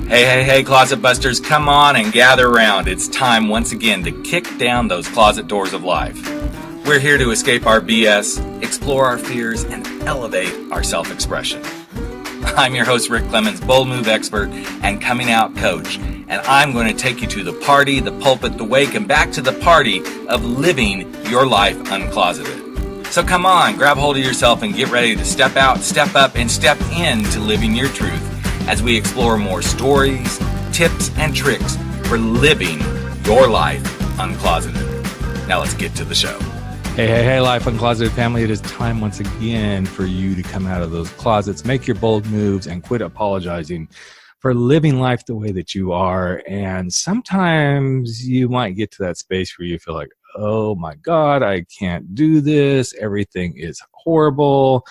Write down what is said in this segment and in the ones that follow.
Hey, Closet Busters, come on and gather around. It's time once again to kick down those closet doors of life. We're here to escape our BS, explore our fears, and elevate our self-expression. I'm your host, Rick Clemens, bold move expert and coming out coach, and I'm going to take you to the party, the pulpit, the wake, and back to the party of living your life uncloseted. So come on, grab hold of yourself and get ready to step out, step up, and step into living your truth as we explore more stories, tips, and tricks for living your life uncloseted. Now let's get to the show. Hey, Life Uncloseted family. It is time once again for you to come out of those closets, make your bold moves, and quit apologizing for living life the way that you are. And sometimes you might get to that space where you feel like, oh my God, I can't do this. Everything is horrible.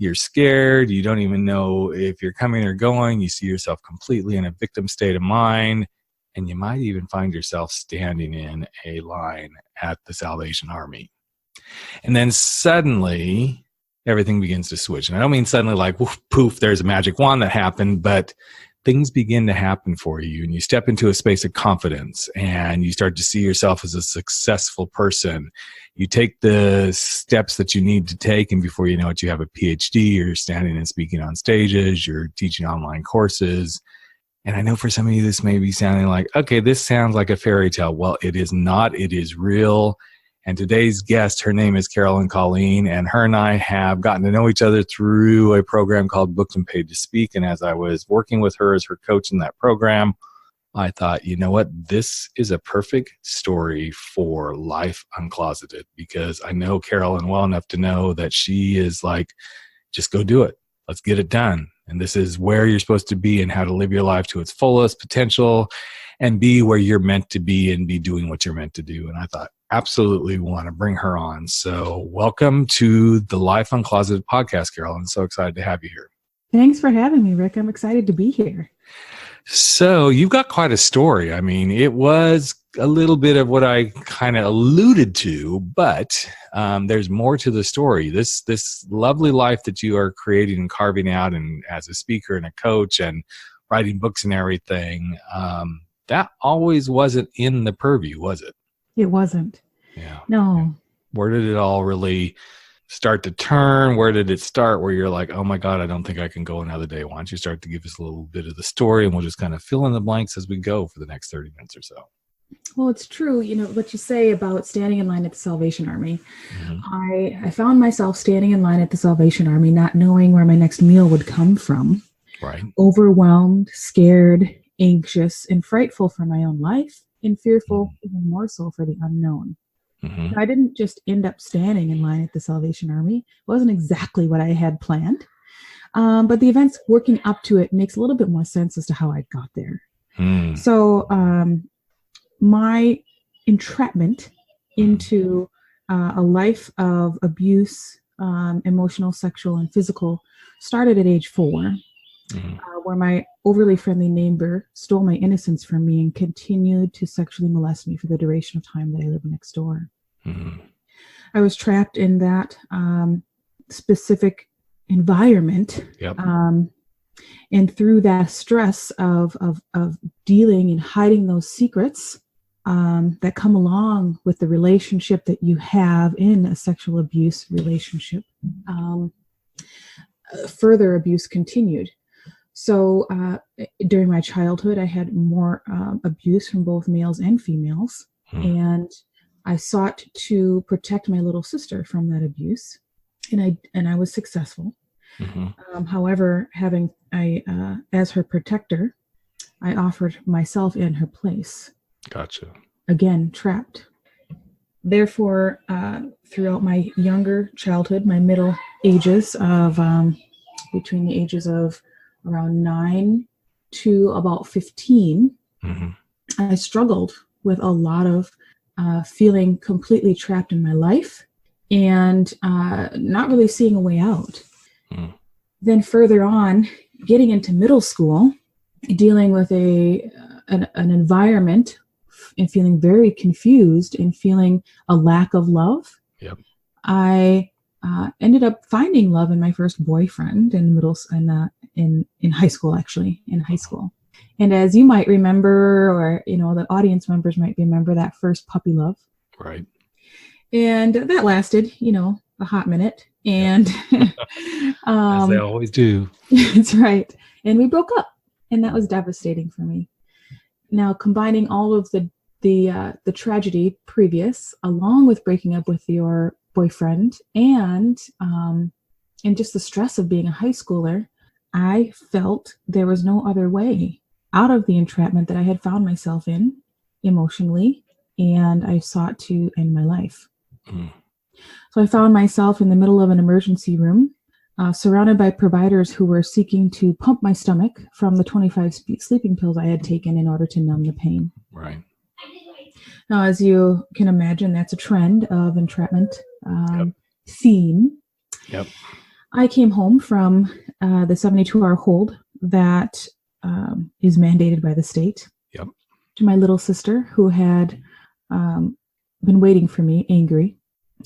You're scared. You don't even know if you're coming or going. You see yourself completely in a victim state of mind. And you might even find yourself standing in a line at the Salvation Army. And then suddenly everything begins to switch. And I don't mean suddenly like woof, poof, there's a magic wand that happened, but things begin to happen for you. And you step into a space of confidence and you start to see yourself as a successful person. You take the steps that you need to take, and before you know it, you have a PhD, you're standing and speaking on stages, you're teaching online courses. And I know for some of you, this may be sounding like, okay, this sounds like a fairy tale. Well, it is not. It is real. And today's guest, her name is Carolyn Collen, and her and I have gotten to know each other through a program called Booked and Paid to Speak. And as I was working with her as her coach in that program, I thought, you know what, this is a perfect story for Life Uncloseted, because I know Carolyn well enough to know that she is like, just go do it. Let's get it done. And this is where you're supposed to be and how to live your life to its fullest potential and be where you're meant to be and be doing what you're meant to do. And I thought, absolutely want to bring her on. So welcome to the Life Uncloseted podcast, Carolyn. I'm so excited to have you here. Thanks for having me, Rick. I'm excited to be here. So you've got quite a story. I mean, it was a little bit of what I kind of alluded to, but there's more to the story. This lovely life that you are creating and carving out, and as a speaker and a coach and writing books and everything, that always wasn't in the purview, was it? It wasn't. Yeah. No. Where did it all really start to turn? Where did it start where you're like, oh my God, I don't think I can go another day? Why don't you start to give us a little bit of the story, and we'll just kind of fill in the blanks as we go for the next 30 minutes or so. Well, it's true. You know, what you say about standing in line at the Salvation Army. Mm-hmm. I found myself standing in line at the Salvation Army, not knowing where my next meal would come from. Right. Overwhelmed, scared, anxious, and frightful for my own life, and fearful even more so for the unknown. Mm-hmm. I didn't just end up standing in line at the Salvation Army. It wasn't exactly what I had planned. But the events working up to it makes a little bit more sense as to how I got there. So my entrapment into a life of abuse, emotional, sexual, and physical, started at age 4. Where my overly friendly neighbor stole my innocence from me and continued to sexually molest me for the duration of time that I lived next door. Mm-hmm. I was trapped in that specific environment. Yep. And through that stress of dealing and hiding those secrets that come along with the relationship that you have in a sexual abuse relationship, further abuse continued. So during my childhood, I had more abuse from both males and females, and I sought to protect my little sister from that abuse, and I was successful. Mm-hmm. However, as her protector, I offered myself in her place. Gotcha. Again, trapped. Therefore, throughout my younger childhood, my middle ages of between the ages of around 9 to about 15, I struggled with a lot of feeling completely trapped in my life and not really seeing a way out. Then further on, getting into middle school, dealing with an environment and feeling very confused and feeling a lack of love. Yep. I ended up finding love in my first boyfriend in high school, actually, in high school. And as you might remember, or, the audience members might remember, that first puppy love. Right. And that lasted, a hot minute. And as they always do. That's right. And we broke up, and that was devastating for me. Now, combining all of the tragedy previous, along with breaking up with your boyfriend, and just the stress of being a high schooler, I felt there was no other way out of the entrapment that I had found myself in emotionally, and I sought to end my life. So I found myself in the middle of an emergency room, surrounded by providers who were seeking to pump my stomach from the 25 sleeping pills I had taken in order to numb the pain. Right. Now, as you can imagine, that's a trend of entrapment theme. Yep. I came home from the 72-hour hold that is mandated by the state. Yep. To my little sister, who had been waiting for me, angry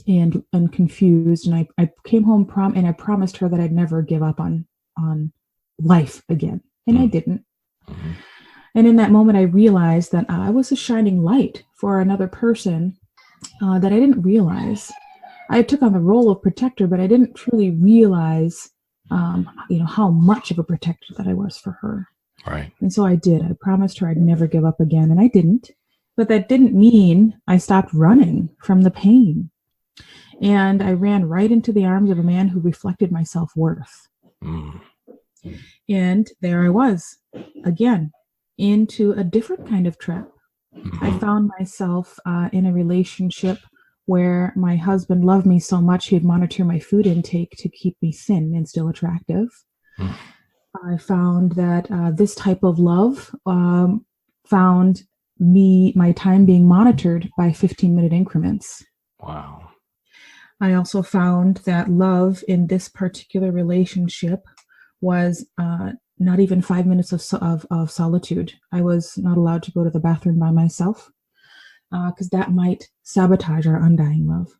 and confused. And I came home and I promised her that I'd never give up on life again. And I didn't. Mm-hmm. And in that moment, I realized that I was a shining light for another person that I didn't realize. I took on the role of protector, but I didn't truly realize, how much of a protector that I was for her. Right. And so I did. I promised her I'd never give up again, and I didn't. But that didn't mean I stopped running from the pain. And I ran right into the arms of a man who reflected my self-worth. And there I was, again, into a different kind of trap. I found myself in a relationship where my husband loved me so much he'd monitor my food intake to keep me thin and still attractive. I found that this type of love found my time being monitored by 15-minute increments. Wow. I also found that love in this particular relationship was not even 5 minutes of solitude. I was not allowed to go to the bathroom by myself because that might sabotage our undying love.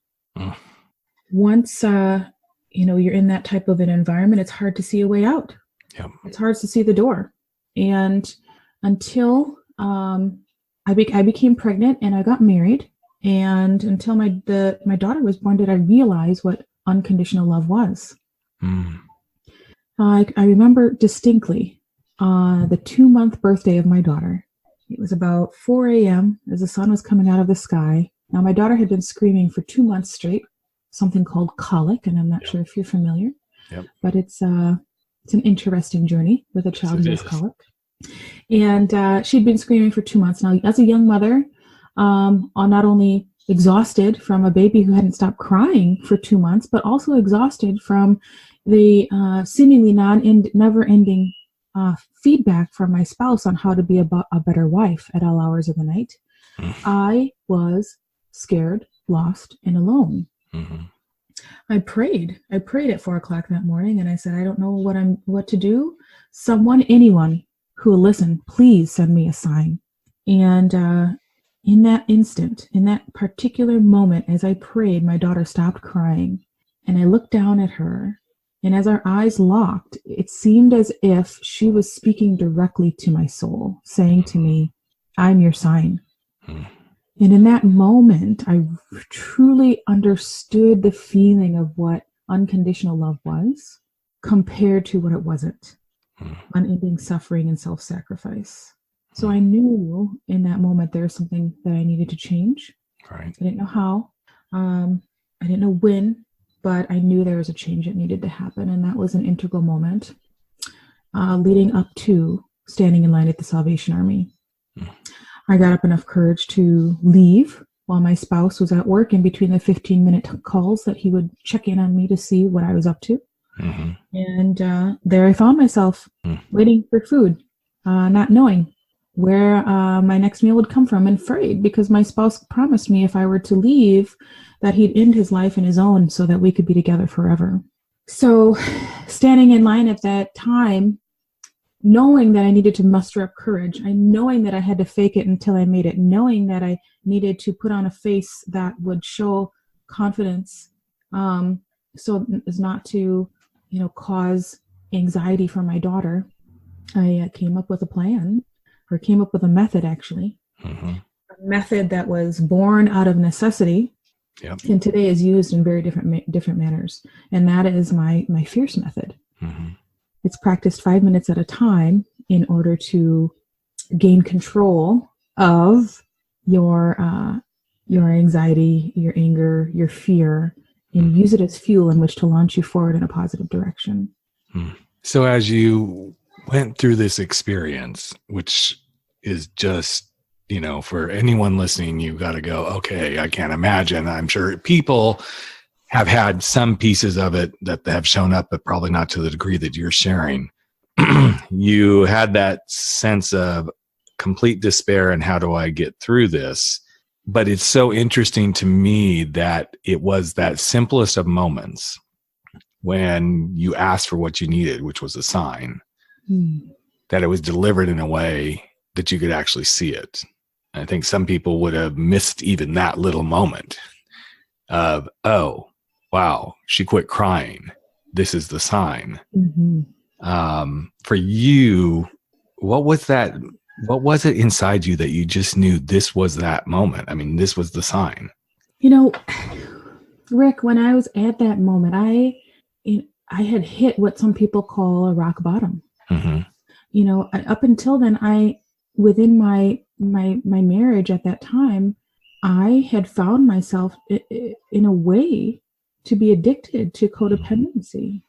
Once you're in that type of an environment, it's hard to see a way out. Yep. It's hard to see the door. And until I became pregnant and I got married, and until my daughter was born, did I realize what unconditional love was. I remember distinctly the 2-month birthday of my daughter. It was about 4 a.m. as the sun was coming out of the sky. Now, my daughter had been screaming for 2 months straight, something called colic, and I'm not sure if you're familiar. Yep. But it's an interesting journey with a child who has colic. And she'd been screaming for 2 months. Now, as a young mother, not only exhausted from a baby who hadn't stopped crying for 2 months, but also exhausted from the seemingly never-ending feedback from my spouse on how to be a better wife at all hours of the night. I was scared, lost, and alone. I prayed at 4 o'clock that morning, and I said, I don't know what to do. Anyone who will listen, please send me a sign. And in that instant, in that particular moment, as I prayed, my daughter stopped crying, and I looked down at her. And as our eyes locked, it seemed as if she was speaking directly to my soul, saying to me, I'm your sign. And in that moment, I truly understood the feeling of what unconditional love was compared to what it wasn't. Unending suffering and self-sacrifice. So I knew in that moment there was something that I needed to change. Right. I didn't know how. I didn't know when. But I knew there was a change that needed to happen, and that was an integral moment leading up to standing in line at the Salvation Army. I got up enough courage to leave while my spouse was at work in between the 15-minute calls that he would check in on me to see what I was up to. And there I found myself waiting for food, not knowing where my next meal would come from, and afraid because my spouse promised me if I were to leave that he'd end his life in his own so that we could be together forever. So standing in line at that time, knowing that I needed to muster up courage, knowing that I had to fake it until I made it, knowing that I needed to put on a face that would show confidence so as not to, cause anxiety for my daughter, I came up with a plan, or came up with a method, actually. Mm-hmm. A method that was born out of necessity, Yep. and today is used in very different manners. And that is my FIERCE method. Mm-hmm. It's practiced 5 minutes at a time in order to gain control of your anxiety, your anger, your fear, and use it as fuel in which to launch you forward in a positive direction. So as you went through this experience, which is just, for anyone listening, you got to go, okay, I can't imagine. I'm sure people have had some pieces of it that have shown up, but probably not to the degree that you're sharing. You had that sense of complete despair and how do I get through this? But it's so interesting to me that it was that simplest of moments when you asked for what you needed, which was a sign, that it was delivered in a way that you could actually see it. I think some people would have missed even that little moment of, oh, wow, she quit crying. This is the sign. For you, what was that? What was it inside you that you just knew this was that moment? I mean, this was the sign. Rick, when I was at that moment, I had hit what some people call a rock bottom. Up until then, within my marriage at that time, I had found myself in a way to be addicted to codependency.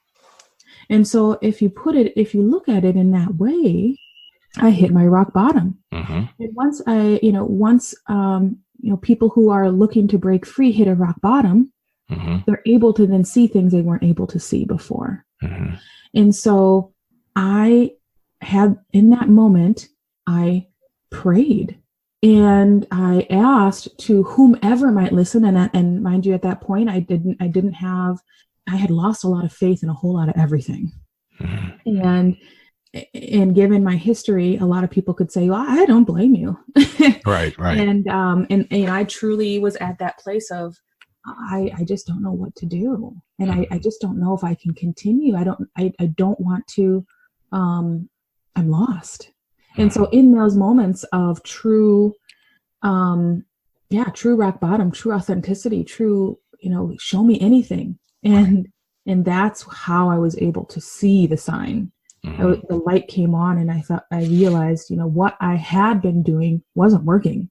And so if you look at it in that way, I hit my rock bottom. And once people who are looking to break free hit a rock bottom, they're able to then see things they weren't able to see before. And so in that moment, I prayed and I asked to whomever might listen. And mind you, at that point, I had lost a lot of faith in a whole lot of everything. And given my history, a lot of people could say, well, I don't blame you. Right. And I truly was at that place of, I just don't know what to do. And I just don't know if I can continue. I don't want to, I'm lost. And so in those moments of true rock bottom, true authenticity, true, show me anything. And that's how I was able to see the sign. The light came on and I realized, what I had been doing wasn't working.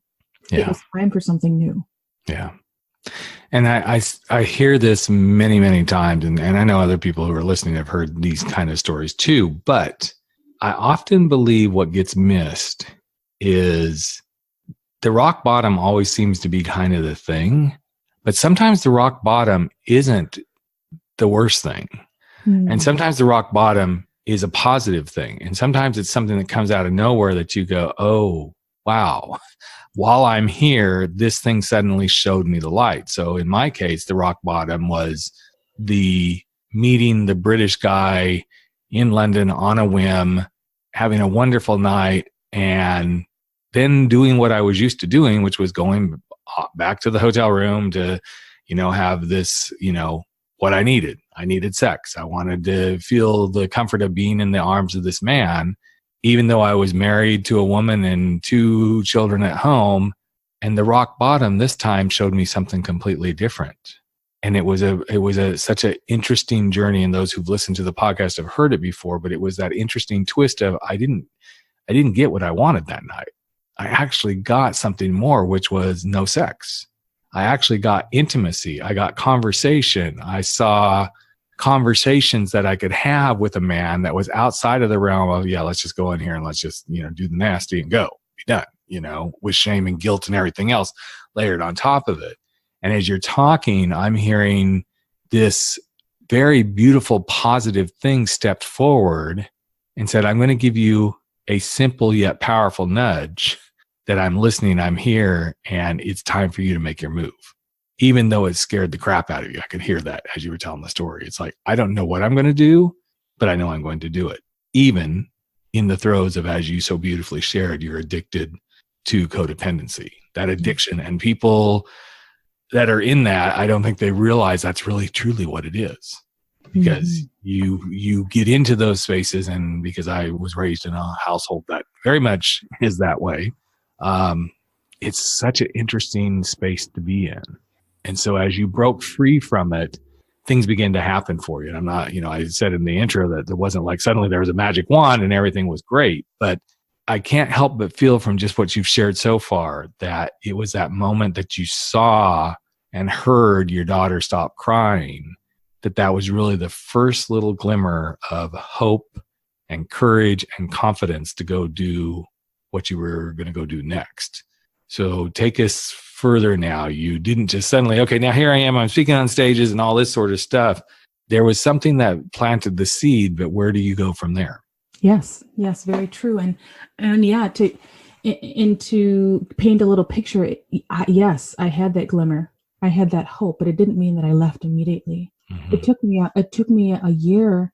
It was time for something new. Yeah. And I hear this many, many times, and I know other people who are listening have heard these kind of stories too, but I often believe what gets missed is the rock bottom always seems to be kind of the thing, but sometimes the rock bottom isn't the worst thing. And sometimes the rock bottom is a positive thing. And sometimes it's something that comes out of nowhere that you go, oh, wow. While I'm here, this thing suddenly showed me the light. So in my case, the rock bottom was the meeting the British guy in London on a whim, having a wonderful night, and then doing what I was used to doing, which was going back to the hotel room to, have this, what I needed. I needed sex. I wanted to feel the comfort of being in the arms of this man, even though I was married to a woman and 2 children at home. And the rock bottom this time showed me something completely different. And it was such an interesting journey. And those who've listened to the podcast have heard it before, but it was that interesting twist of, I didn't get what I wanted that night. I actually got something more, which was no sex. I actually got intimacy. I got conversation. I saw conversations that I could have with a man that was outside of the realm of, let's just go in here and let's just, do the nasty and go, be done, with shame and guilt and everything else layered on top of it. And as you're talking, I'm hearing this very beautiful, positive thing stepped forward and said, I'm going to give you a simple yet powerful nudge that I'm listening, I'm here, and it's time for you to make your move. Even though it scared the crap out of you, I could hear that as you were telling the story. It's like, I don't know what I'm going to do, but I know I'm going to do it. Even in the throes of, as you so beautifully shared, you're addicted to codependency, that addiction. And people that are in that, I don't think they realize that's really truly what it is. because you get into those spaces, and because I was raised in a household that very much is that way, it's such an interesting space to be in. And so as you broke free from it, things began to happen for you. And I'm not, I said in the intro that there wasn't like suddenly there was a magic wand and everything was great, but I can't help but feel from just what you've shared so far that it was that moment that you saw and heard your daughter stop crying, that was really the first little glimmer of hope and courage and confidence to go do what you were going to go do next. So take us further now. You didn't just suddenly, okay, now here I am, I'm speaking on stages and all this sort of stuff. There was something that planted the seed, but where do you go from there? Yes, very true. And yeah, to paint a little picture, yes, I had that glimmer. I had that hope, but it didn't mean that I left immediately. Mm-hmm. It took me a year,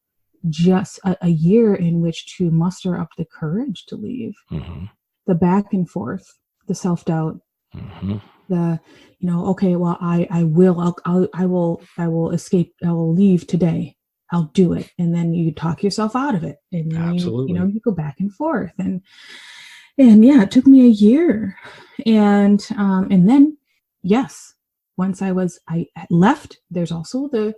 just a year in which to muster up the courage to leave. Mm-hmm. The back and forth, the self-doubt, mm-hmm. the, okay, well, I will escape. I will leave today. I'll do it. And then you talk yourself out of it. And then you go back and forth. And yeah, it took me a year. And then, yes, once I left, there's also the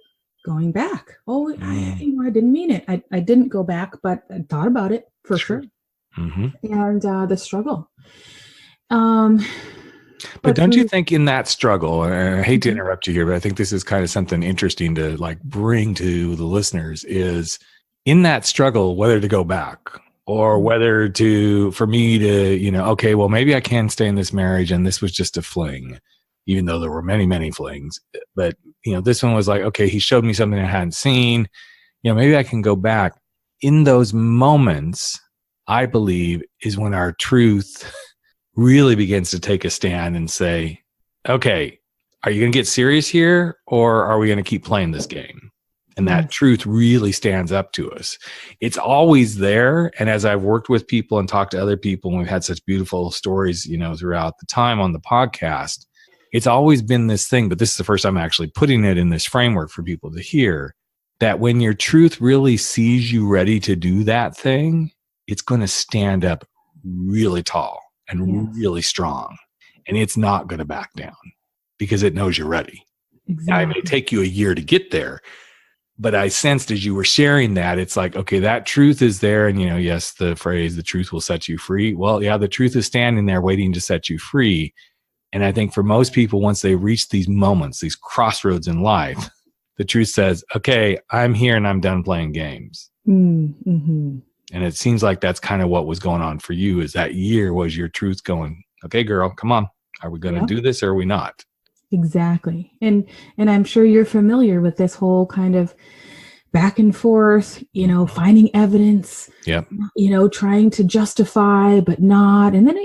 going back. Oh, I didn't mean it. I didn't go back, but I thought about it for sure. Mm-hmm. And the struggle. But don't you think in that struggle, and I hate to interrupt you here, but I think this is kind of something interesting to like bring to the listeners, is in that struggle, whether to go back or whether for me to, okay, well, maybe I can stay in this marriage and this was just a fling, even though there were many, many flings. But, this one was like, okay, he showed me something I hadn't seen, maybe I can go back. In those moments, I believe, is when our truth really begins to take a stand and say, okay, are you going to get serious here, or are we going to keep playing this game? And that truth really stands up to us. It's always there. And as I've worked with people and talked to other people, and we've had such beautiful stories, throughout the time on the podcast, it's always been this thing, but this is the first time I'm actually putting it in this framework for people to hear, that when your truth really sees you ready to do that thing, it's going to stand up really tall and really strong, and it's not going to back down because it knows you're ready. Exactly. Now, it may take you a year to get there, but I sensed as you were sharing that, it's like, okay, that truth is there. And, yes, the phrase, the truth will set you free. Well, yeah, the truth is standing there waiting to set you free. And I think for most people, once they reach these moments, these crossroads in life, the truth says, okay, I'm here and I'm done playing games. Mm-hmm. And it seems like that's kind of what was going on for you, is that year was your truth going, okay, girl, come on. Are we going to do this or are we not? Exactly. And I'm sure you're familiar with this whole kind of back and forth, finding evidence, trying to justify, but not. And then,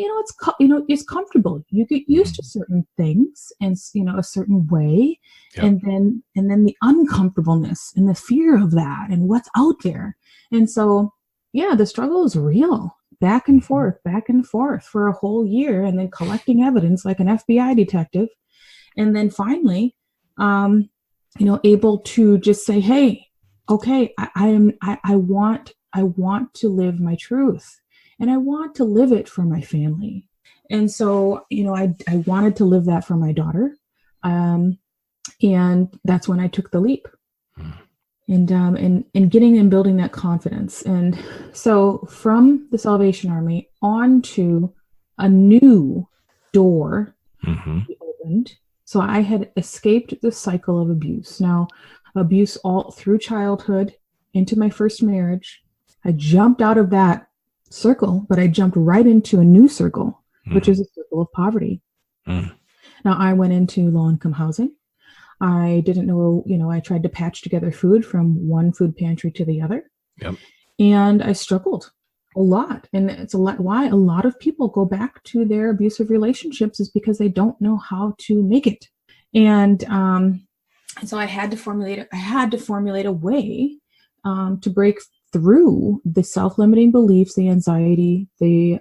it's comfortable. You get used to certain things and, a certain way. Yep. And then the uncomfortableness and the fear of that and what's out there. And so, yeah, the struggle is real, back and forth for a whole year, and then collecting evidence like an FBI detective. And then finally, able to just say, hey, okay, I want to live my truth, and I want to live it for my family. And so, I wanted to live that for my daughter. And that's when I took the leap. And getting and building that confidence. And so from the Salvation Army onto a new door opened. So I had escaped the cycle of abuse. Now, abuse all through childhood into my first marriage. I jumped out of that circle, but I jumped right into a new circle, which is a circle of poverty. Now, I went into low-income housing. I didn't know, I tried to patch together food from one food pantry to the other. Yep. And I struggled a lot. And it's why a lot of people go back to their abusive relationships, is because they don't know how to make it. And so I had to formulate a way to break through the self-limiting beliefs, the anxiety, the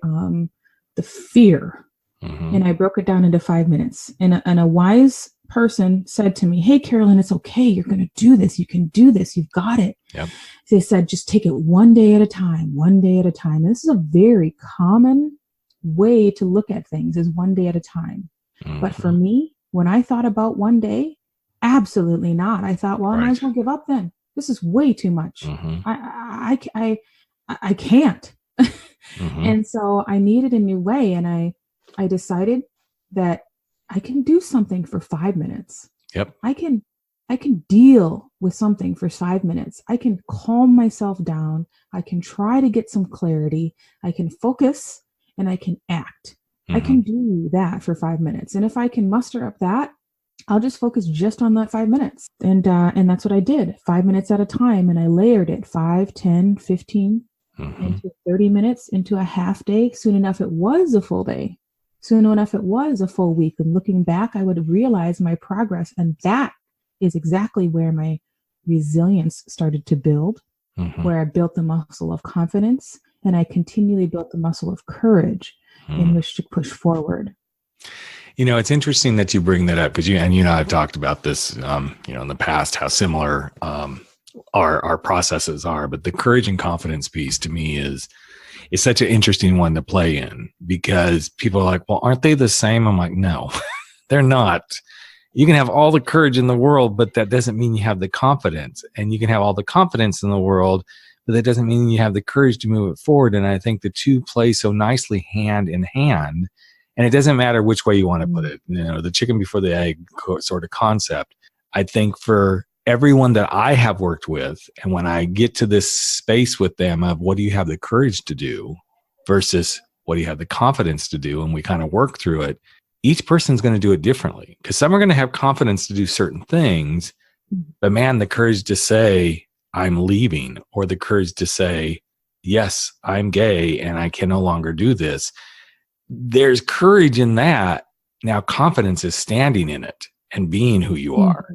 fear. And I broke it down into 5 minutes. And a wise person said to me, "Hey, Carolyn, it's okay. You're going to do this. You can do this. You've got it." Yep. They said, just take it one day at a time, one day at a time. And this is a very common way to look at things, is one day at a time. Mm-hmm. But for me, when I thought about one day, absolutely not. I thought, well, I Right. might as well give up then. This is way too much. Mm-hmm. I can't. Mm-hmm. And so I needed a new way. And I decided that I can do something for 5 minutes. Yep. I can deal with something for 5 minutes. I can calm myself down. I can try to get some clarity. I can focus and I can act. Mm-hmm. I can do that for 5 minutes. And if I can muster up that, I'll just focus just on that 5 minutes. And that's what I did, 5 minutes at a time. And I layered it 5, 10, 15, Mm-hmm. into 30 minutes, into a half day. Soon enough, it was a full day. Soon enough, it was a full week. And looking back, I would realize my progress. And that is exactly where my resilience started to build, Mm-hmm. where I built the muscle of confidence, and I continually built the muscle of courage in which to push forward. You know, it's interesting that you bring that up, because you and I've talked about this, in the past, how similar our processes are. But the courage and confidence piece to me is such an interesting one to play in, because people are like, well, aren't they the same? I'm like, no, they're not. You can have all the courage in the world, but that doesn't mean you have the confidence. And you can have all the confidence in the world, but that doesn't mean you have the courage to move it forward. And I think the two play so nicely hand in hand. And it doesn't matter which way you want to put it, the chicken before the egg sort of concept. I think for everyone that I have worked with, and when I get to this space with them of what do you have the courage to do versus what do you have the confidence to do, and we kind of work through it, each person's going to do it differently, because some are going to have confidence to do certain things, but man, the courage to say, I'm leaving, or the courage to say, yes, I'm gay and I can no longer do this. There's courage in that. Now, confidence is standing in it and being who you are.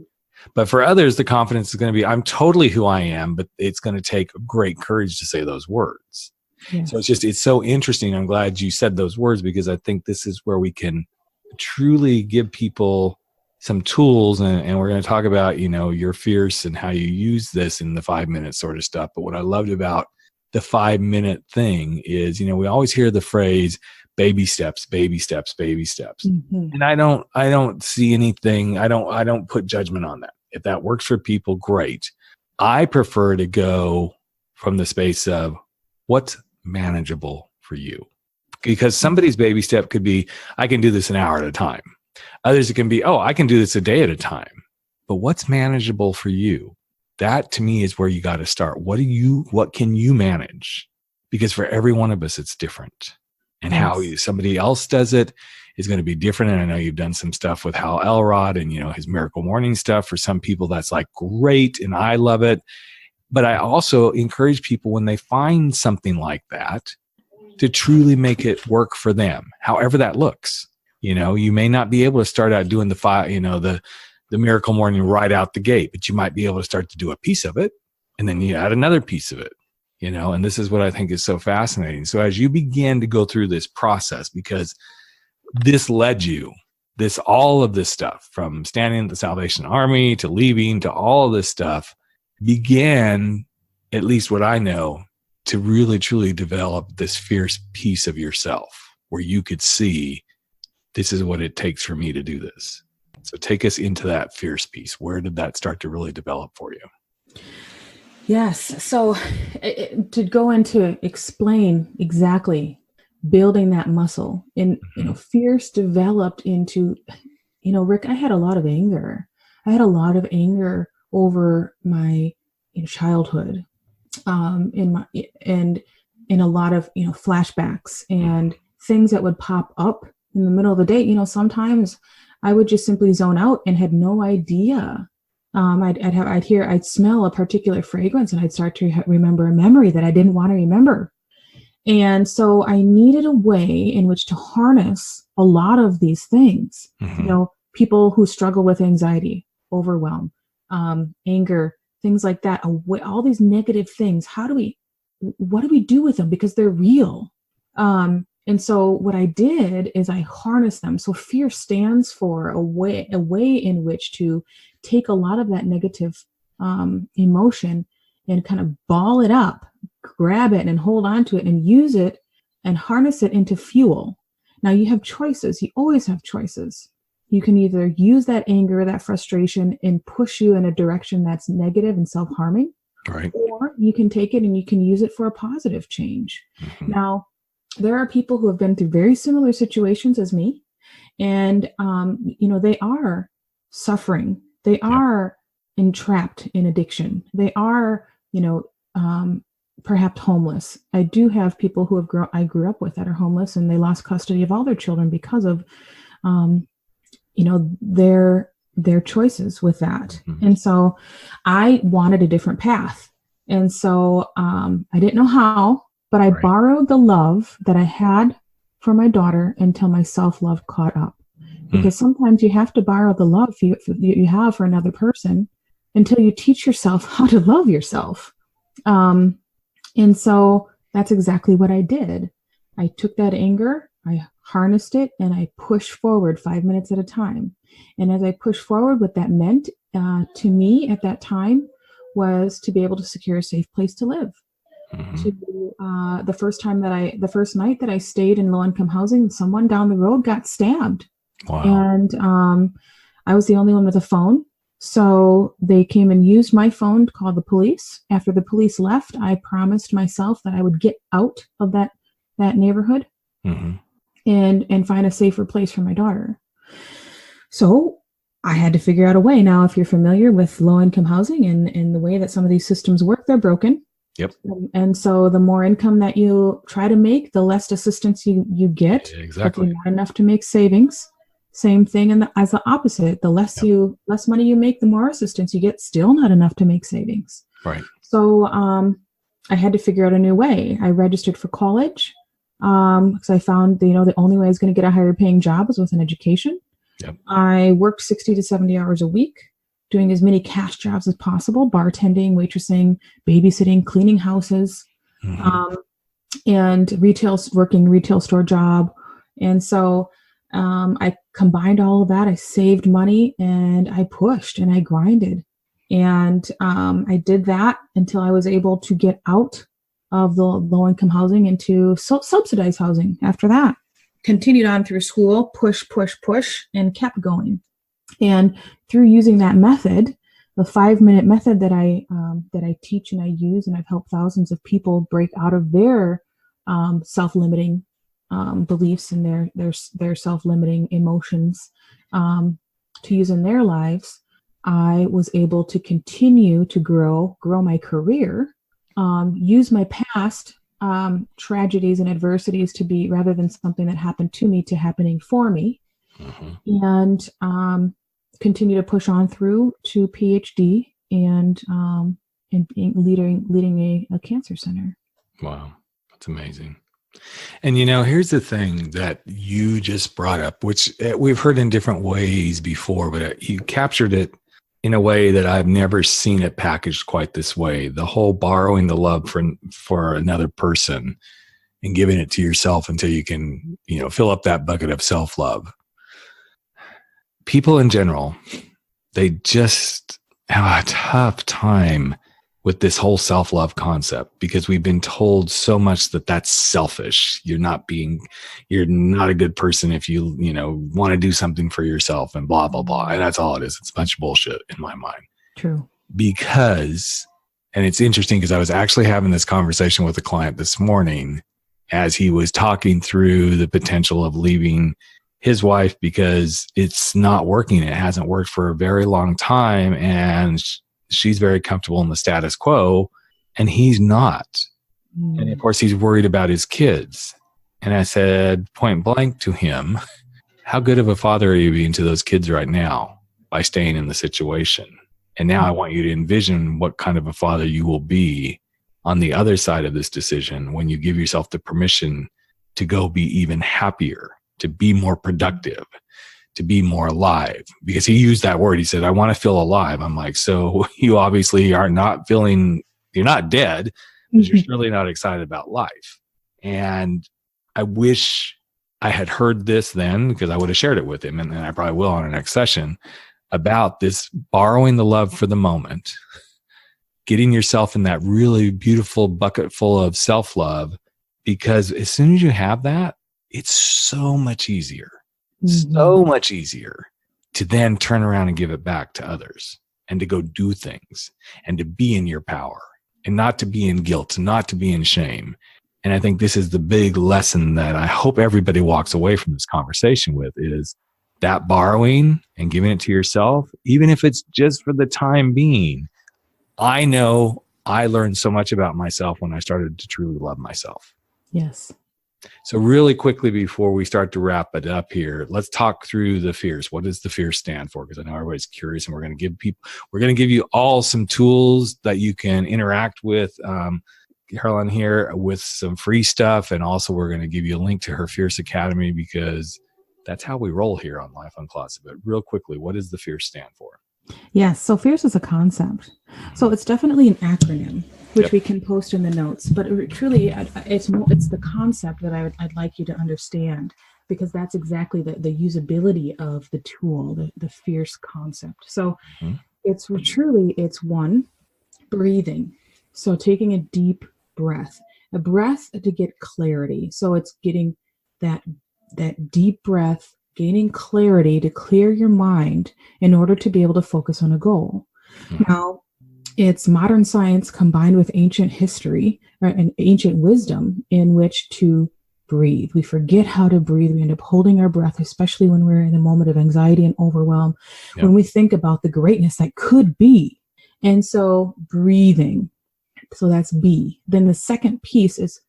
But for others, the confidence is going to be, I'm totally who I am, but it's going to take great courage to say those words. Yes. So it's so interesting. I'm glad you said those words, because I think this is where we can truly give people some tools. And we're going to talk about, your fierce and how you use this in the 5 minute sort of stuff. But what I loved about the 5 minute thing is, we always hear the phrase, baby steps, baby steps, baby steps. Mm-hmm. And I don't see anything. I don't put judgment on that. If that works for people, great. I prefer to go from the space of what's manageable for you, because somebody's baby step could be, I can do this an hour at a time. Others, it can be, I can do this a day at a time. But what's manageable for you? That to me is where you got to start. What can you manage? Because for every one of us, it's different. And yes. How somebody else does it is going to be different. And I know you've done some stuff with Hal Elrod and, his Miracle Morning stuff. For some people, that's like great. And I love it. But I also encourage people, when they find something like that, to truly make it work for them, however that looks. You may not be able to start out doing the Miracle Morning right out the gate, but you might be able to start to do a piece of it. And then you add another piece of it. And this is what I think is so fascinating. So as you begin to go through this process, because this led you, all of this stuff, from standing at the Salvation Army to leaving to all of this stuff, began, at least what I know, to really truly develop this fierce piece of yourself where you could see, this is what it takes for me to do this. So take us into that fierce piece. Where did that start to really develop for you? Yes. So to go into explain exactly building that muscle, and, fierce developed into, Rick, I had a lot of anger. I had a lot of anger over my childhood, and a lot of, flashbacks and things that would pop up in the middle of the day. Sometimes I would just simply zone out and had no idea. I'd smell a particular fragrance and I'd start to remember a memory that I didn't want to remember. And so I needed a way in which to harness a lot of these things. Mm-hmm. People who struggle with anxiety, overwhelm, anger, things like that, all these negative things. What do we do with them? Because they're real. And so what I did is I harnessed them. So fear stands for a way in which to take a lot of that negative emotion and kind of ball it up, grab it and hold on to it and use it and harness it into fuel. Now you have choices. You always have choices. You can either use that anger, that frustration, and push you in a direction that's negative and self-harming, Right. or you can take it and you can use it for a positive change. Mm-hmm. Now, there are people who have been through very similar situations as me, and they are suffering. They are entrapped in addiction. They are, perhaps homeless. I do have people who I grew up with that are homeless, and they lost custody of all their children because of, their choices with that. Mm-hmm. And so I wanted a different path. And so I didn't know how, but I borrowed the love that I had for my daughter until my self-love caught up. Because sometimes you have to borrow the love you have for another person until you teach yourself how to love yourself. And so that's exactly what I did. I took that anger, I harnessed it, and I pushed forward 5 minutes at a time. And as I pushed forward, what that meant to me at that time was to be able to secure a safe place to live. Mm-hmm. The first night that I stayed in low-income housing, someone down the road got stabbed. Wow. And I was the only one with a phone. So they came and used my phone to call the police. After the police left, I promised myself that I would get out of that neighborhood and find a safer place for my daughter. So I had to figure out a way. Now, if you're familiar with low-income housing and the way that some of these systems work, they're broken. Yep. And so the more income that you try to make, the less assistance you get. Exactly. Not enough to make savings. Same thing as the opposite. The less money you make, the more assistance you get. Still not enough to make savings. Right. So I had to figure out a new way. I registered for college because I found the only way I was going to get a higher paying job was with an education. Yep. I worked 60 to 70 hours a week, doing as many cash jobs as possible: bartending, waitressing, babysitting, cleaning houses, and working retail store job. And so I combined all of that. I saved money and I pushed and I grinded. And I did that until I was able to get out of the low-income housing into subsidized housing. After that, continued on through school, push, and kept going. And through using that method, the 5-minute method that I teach and I use, and I've helped thousands of people break out of their self-limiting beliefs and their self-limiting emotions to use in their lives, I was able to continue to grow my career, use my past tragedies and adversities to be, rather than something that happened to me, to happening for me, and continue to push on through to PhD and leading a cancer center. Wow, that's amazing. And here's the thing that you just brought up, which we've heard in different ways before, but you captured it in a way that I've never seen it packaged quite this way. The whole borrowing the love for another person and giving it to yourself until you can, fill up that bucket of self-love. People in general, they just have a tough time with this whole self-love concept because we've been told so much that that's selfish. You're not a good person if you want to do something for yourself and blah, blah, blah. And that's all it is. It's a bunch of bullshit in my mind. True. And it's interesting because I was actually having this conversation with a client this morning as he was talking through the potential of leaving his wife because it's not working. It hasn't worked for a very long time. And she's very comfortable in the status quo and he's not. And of course he's worried about his kids. And I said point blank to him, how good of a father are you being to those kids right now by staying in the situation? And now I want you to envision what kind of a father you will be on the other side of this decision when you give yourself the permission to go be even happier, to be more productive, to be more alive. Because he used that word. He said, I want to feel alive. I'm like, so you obviously are not feeling, you're not dead, but you're surely not excited about life. And I wish I had heard this then, because I would have shared it with him, and I probably will on our next session, about this borrowing the love for the moment, getting yourself in that really beautiful bucket full of self-love, because as soon as you have that, it's so much easier, so much easier to then turn around and give it back to others and to go do things and to be in your power and not to be in guilt and not to be in shame. And I think this is the big lesson that I hope everybody walks away from this conversation with, is that borrowing and giving it to yourself, even if it's just for the time being. I know I learned so much about myself when I started to truly love myself. Yes. So really quickly before we start to wrap it up here, let's talk through the FIERCE. What does the FIERCE stand for? Because I know everybody's curious, and we're going to give you all some tools that you can interact with Carolyn here with some free stuff. And also we're going to give you a link to her FIERCE Academy, because that's how we roll here on Life Uncloseted. But real quickly, what does the FIERCE stand for? Yes. So FIERCE is a concept. So it's definitely an acronym, which we can post in the notes. But truly, it's the concept that I'd like you to understand, because that's exactly the usability of the tool, the FIERCE concept. So it's one, breathing. So taking a deep breath, a breath to get clarity. So it's getting that deep breath, gaining clarity to clear your mind in order to be able to focus on a goal. Now, it's modern science combined with ancient history, right, and ancient wisdom in which to breathe. We forget how to breathe. We end up holding our breath, especially when we're in a moment of anxiety and overwhelm, when we think about the greatness that could be. And so breathing. So that's B. Then the second piece is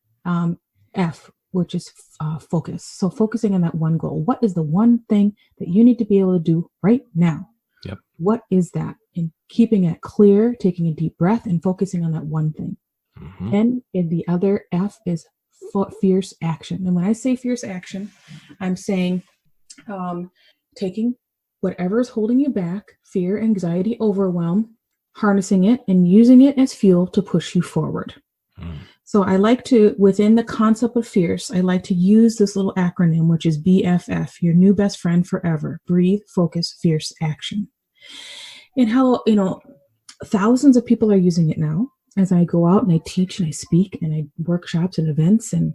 F, which is focus. So focusing on that one goal. What is the one thing that you need to be able to do right now? Yep. What is that? And keeping it clear, taking a deep breath and focusing on that one thing. And in the other F is fierce action. And when I say fierce action, I'm saying taking whatever is holding you back, fear, anxiety, overwhelm, harnessing it and using it as fuel to push you forward. So I like to, within the concept of FIERCE, I like to use this little acronym, which is BFF, your new best friend forever. Breathe, focus, fierce action. And how, thousands of people are using it now as I go out and I teach and I speak and I workshops and events. And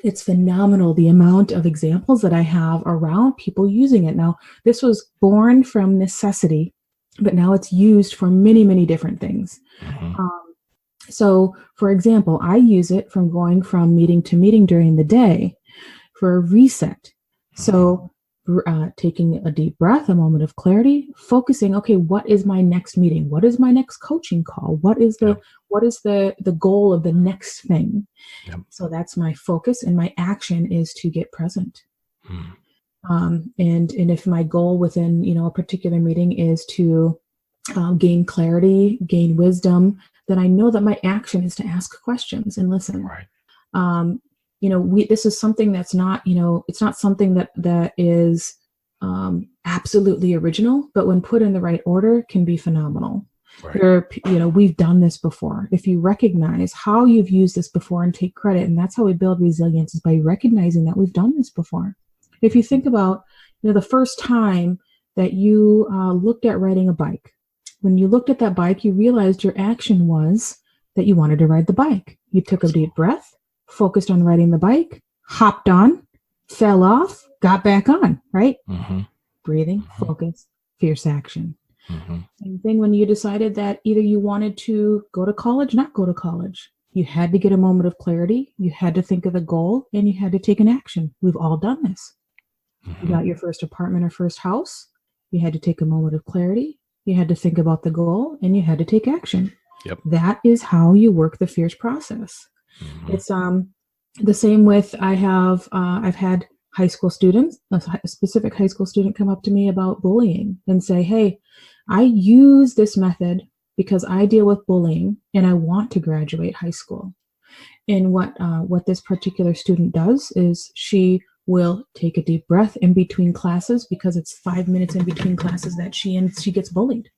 it's phenomenal, the amount of examples that I have around people using it. Now, this was born from necessity, but now it's used for many, many different things. So, for example, I use it from going from meeting to meeting during the day for a reset. So, taking a deep breath, a moment of clarity, focusing, okay, what is my next meeting? What is my next coaching call? What is the goal of the next thing? So that's my focus, and my action is to get present. And if my goal within, a particular meeting is to gain clarity, gain wisdom, then I know that my action is to ask questions and listen. This is something that's not, it's not something that is absolutely original, but when put in the right order can be phenomenal. We've done this before. If you recognize how you've used this before and take credit, and that's how we build resilience, is by recognizing that we've done this before. If you think about, the first time that you looked at riding a bike, when you looked at that bike, you realized your action was that you wanted to ride the bike. You took a deep breath, focused on riding the bike, hopped on, fell off, got back on, right? Breathing, focus, fierce action. Same thing when you decided that either you wanted to go to college, not go to college. You had to get a moment of clarity. You had to think of the goal, and you had to take an action. We've all done this. You got your first apartment or first house. You had to take a moment of clarity. You had to think about the goal, and you had to take action. That is how you work the FIERCE process. It's the same with, I've had high school students, a specific high school student come up to me about bullying and say, hey, I use this method because I deal with bullying and I want to graduate high school. And what this particular student does is she will take a deep breath in between classes, because it's 5 minutes in between classes that she gets bullied.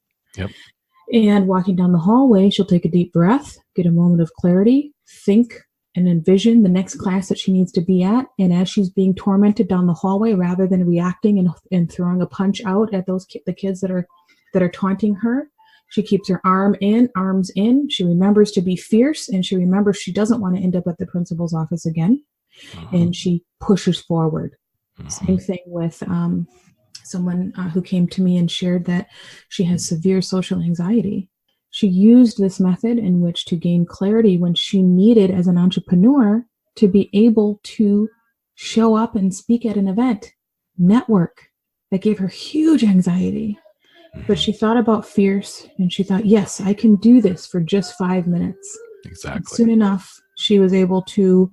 And walking down the hallway, she'll take a deep breath, get a moment of clarity, think and envision the next class that she needs to be at. And as she's being tormented down the hallway, rather than reacting and throwing a punch out at the kids that are taunting her, she keeps her arms in. She remembers to be fierce, and she remembers she doesn't want to end up at the principal's office again. And she pushes forward. Same thing with someone who came to me and shared that she has severe social anxiety. She used this method in which to gain clarity when she needed, as an entrepreneur, to be able to show up and speak at an event, network. That gave her huge anxiety. But she thought about Fierce, and she thought, yes, I can do this for just 5 minutes. Exactly. And soon enough, she was able to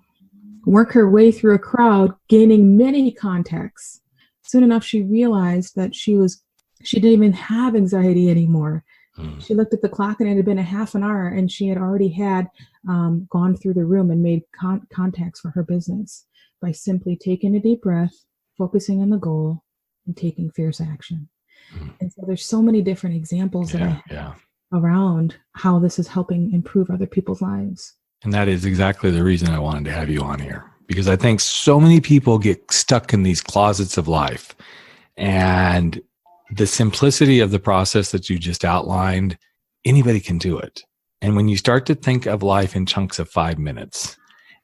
work her way through a crowd, gaining many contacts. Soon enough, she realized that she didn't even have anxiety anymore. She looked at the clock, and it had been a half an hour, and she had already gone through the room and made contacts for her business by simply taking a deep breath, focusing on the goal, and taking fierce action. And so there's so many different examples that I have around how this is helping improve other people's lives. And that is exactly the reason I wanted to have you on here, because I think so many people get stuck in these closets of life, and the simplicity of the process that you just outlined, anybody can do it. And when you start to think of life in chunks of 5 minutes,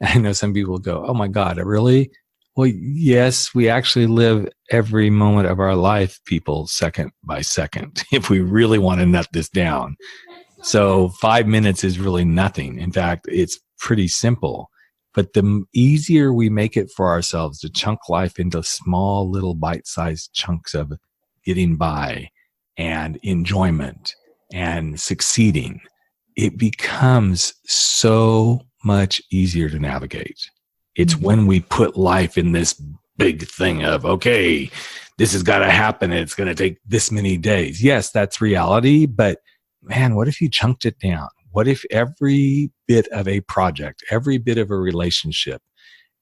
I know some people go, oh my God, really? Well, yes, we actually live every moment of our life, people, second by second, if we really want to nut this down. So 5 minutes is really nothing. In fact, it's pretty simple. But the easier we make it for ourselves to chunk life into small little bite-sized chunks of getting by and enjoyment and succeeding, it becomes so much easier to navigate. It's when we put life in this big thing of, okay, this has got to happen. It's going to take this many days. Yes, that's reality. But man, what if you chunked it down? What if every bit of a project, every bit of a relationship,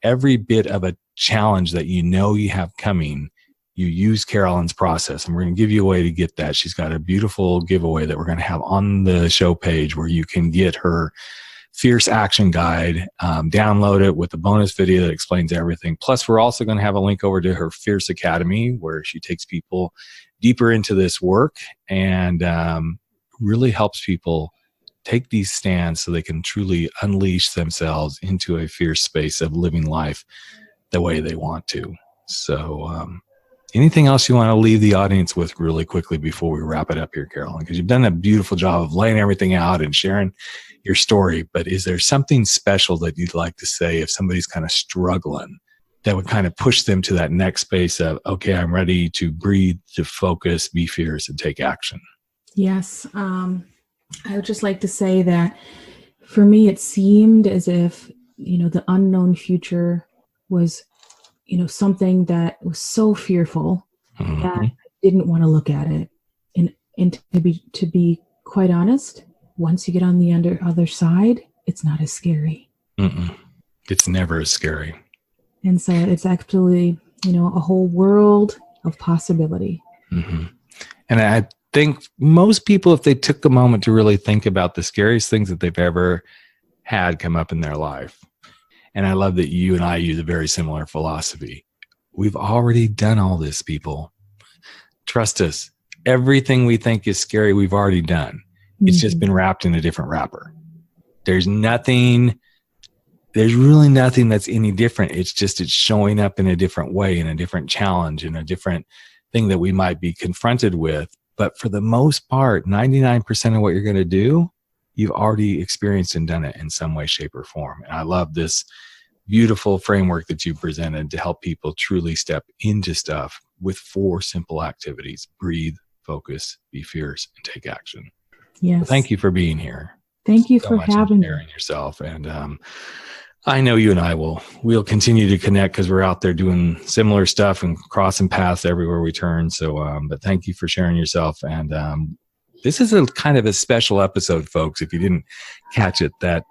every bit of a challenge that you know you have coming, you use Carolyn's process? And we're going to give you a way to get that. She's got a beautiful giveaway that we're going to have on the show page where you can get her Fierce Action Guide, download it with a bonus video that explains everything. Plus, we're also going to have a link over to her Fierce Academy, where she takes people deeper into this work and really helps people take these stands so they can truly unleash themselves into a fierce space of living life the way they want to. So anything else you want to leave the audience with really quickly before we wrap it up here, Carolyn? Because you've done a beautiful job of laying everything out and sharing your story. But is there something special that you'd like to say if somebody's kind of struggling that would kind of push them to that next space of, okay, I'm ready to breathe, to focus, be fierce, and take action? Yes. I would just like to say that for me, it seemed as if, the unknown future was, something that was so fearful that I didn't want to look at it. And to be quite honest, once you get on the other side, it's not as scary. It's never as scary. And so it's actually, a whole world of possibility. And I think most people, if they took a moment to really think about the scariest things that they've ever had come up in their life, and I love that you and I use a very similar philosophy. We've already done all this, people. Trust us. Everything we think is scary, we've already done. It's just been wrapped in a different wrapper. There's really nothing that's any different. It's showing up in a different way, in a different challenge, in a different thing that we might be confronted with. But for the most part, 99% of what you're going to do, you've already experienced and done it in some way, shape, or form. And I love this beautiful framework that you presented to help people truly step into stuff with 4 simple activities: breathe, focus, be fierce, and take action. Yes. So thank you for being here. Thank you for having me. Sharing yourself. And I know you and I we'll continue to connect because we're out there doing similar stuff and crossing paths everywhere we turn. So, but thank you for sharing yourself. And this is a kind of a special episode, folks, if you didn't catch it, that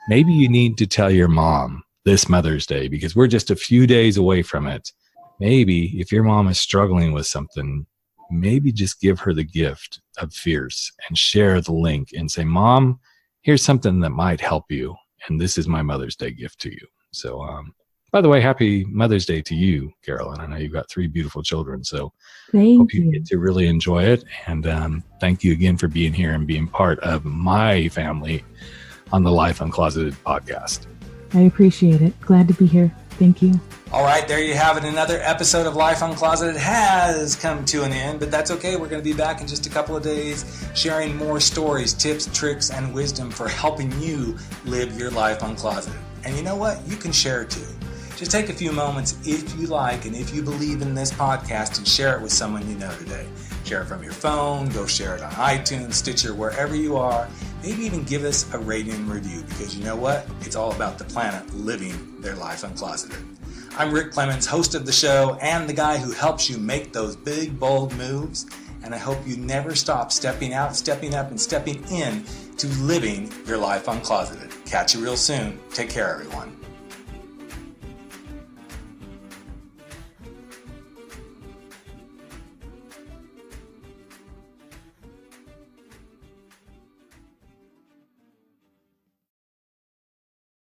maybe you need to tell your mom this Mother's Day, because we're just a few days away from it. Maybe if your mom is struggling with something, maybe just give her the gift of Fierce and share the link and say, Mom, here's something that might help you. And this is my Mother's Day gift to you. So, by the way, happy Mother's Day to you, Carolyn. I know you've got 3 beautiful children, so hope you get to really enjoy it. And thank you again for being here and being part of my family on the Life Uncloseted podcast. I appreciate it. Glad to be here. Thank you. All right, there you have it. Another episode of Life Uncloseted has come to an end, but that's okay. We're going to be back in just a couple of days sharing more stories, tips, tricks, and wisdom for helping you live your life uncloseted. And you know what? You can share too. Just take a few moments if you like and if you believe in this podcast and share it with someone you know today. Share it from your phone, go share it on iTunes, Stitcher, wherever you are. Maybe even give us a rating and review because you know what? It's all about the planet living their life uncloseted. I'm Rick Clemens, host of the show and the guy who helps you make those big, bold moves. And I hope you never stop stepping out, stepping up, and stepping in to living your life uncloseted. Catch you real soon. Take care, everyone.